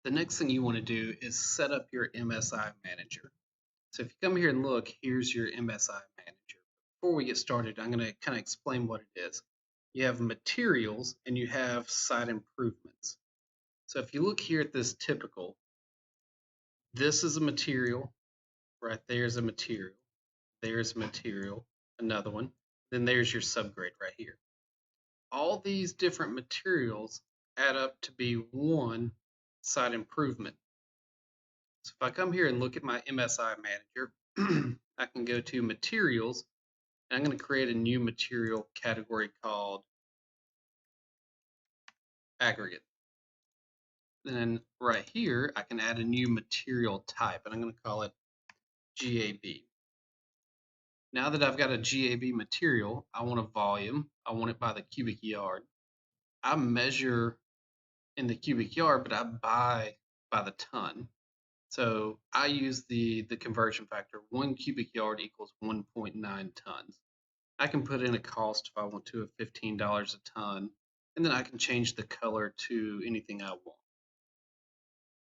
the next thing you want to do is set up your MSI manager. So if you come here and look, here's your MSI manager. Before we get started, I'm going to kind of explain what it is. You have materials and you have site improvements. So if you look here at this typical, this is a material, right there's a material, there's a material, another one, then there's your subgrade right here. All these different materials add up to be one site improvement. So if I come here and look at my MSI manager, I can go to materials, and I'm going to create a new material category called aggregate. Then right here, I can add a new material type, and I'm going to call it GAB. Now that I've got a GAB material, I want a volume. I want it by the cubic yard. I measure in the cubic yard, but I buy by the ton. So I use the conversion factor. 1 cubic yard equals 1.9 tons. I can put in a cost if I want to of $15 a ton, and then I can change the color to anything I want.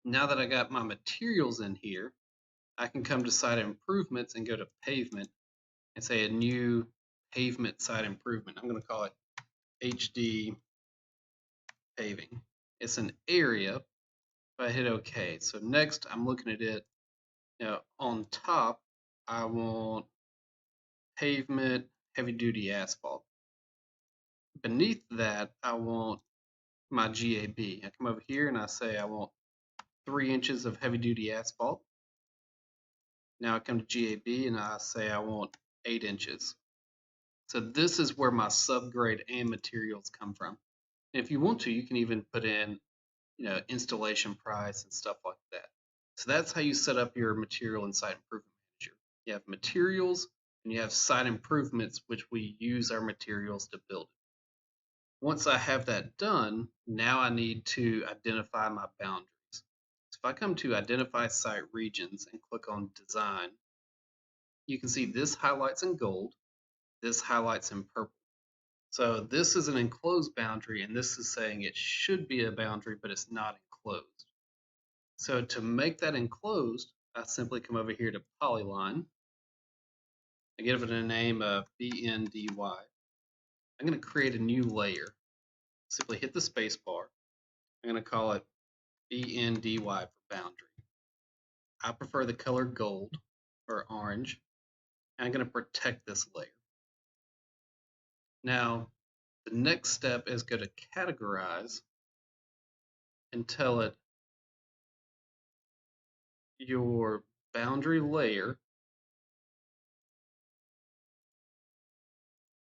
Now that I got my materials in here, I can come to site improvements and go to pavement and say a new pavement site improvement. I'm going to call it HD paving. It's an area. If I hit OK, so next I'm looking at it. Now on top, I want pavement heavy duty asphalt. Beneath that, I want my GAB. I come over here and I say I want 3 inches of heavy duty asphalt. Now I come to GAB and I say I want 8 inches. So this is where my subgrade and materials come from. And if you want to, you can even put in, installation price and stuff like that. So that's how you set up your material and site improvement manager. You have materials and you have site improvements, which we use our materials to build it. Once I have that done, now I need to identify my boundaries. So if I come to identify site regions and click on design, you can see this highlights in gold, this highlights in purple. So this is an enclosed boundary, and this is saying it should be a boundary, but it's not enclosed. So to make that enclosed, I simply come over here to Polyline. I give it a name of BNDY. I'm going to create a new layer. Simply hit the space bar. I'm going to call it BNDY for boundary. I prefer the color gold or orange. And I'm going to protect this layer. Now, the next step is go to categorize and tell it your boundary layer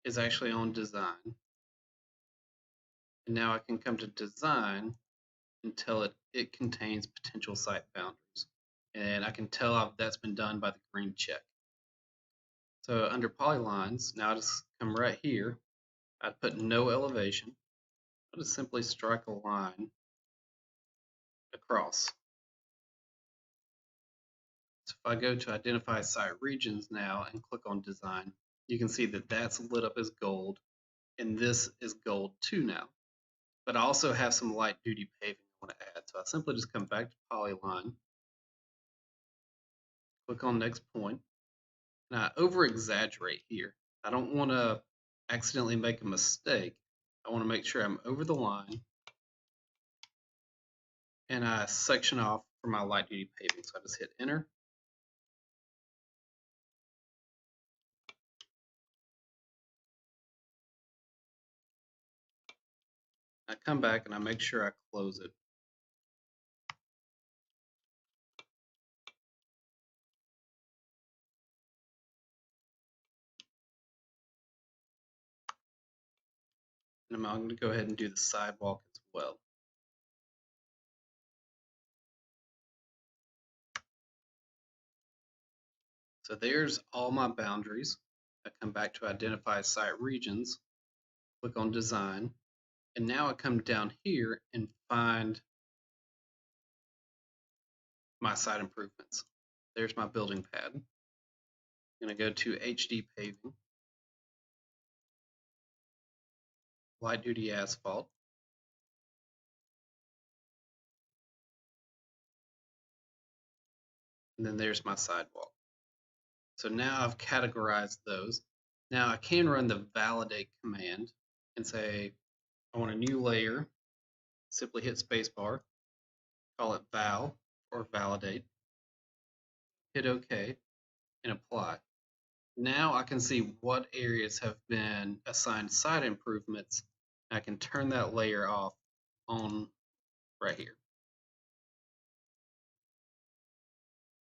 is actually on design. And now I can come to design and tell it it contains potential site boundaries. And I can tell that's been done by the green check. So under polylines, now I just come right here. I'd put no elevation. I'll just simply strike a line across. So if I go to identify site regions now and click on design, you can see that that's lit up as gold, and this is gold too now. But I also have some light duty paving I want to add. So I simply just come back to polyline, click on next point, and I over exaggerate here. I don't want to accidentally make a mistake. I want to make sure I'm over the line, and I section off for my light duty paving. So I just hit enter. I come back and I make sure I close it. And I'm going to go ahead and do the sidewalk as well. So there's all my boundaries. I come back to identify site regions, click on design, and now I come down here and find my site improvements. There's my building pad. I'm going to go to HD paving, light duty asphalt, and then there's my sidewalk. So now I've categorized those. Now I can run the validate command and say I want a new layer. Simply hit spacebar, call it val or validate, hit OK, and apply. Now I can see what areas have been assigned site improvements. I can turn that layer off on right here.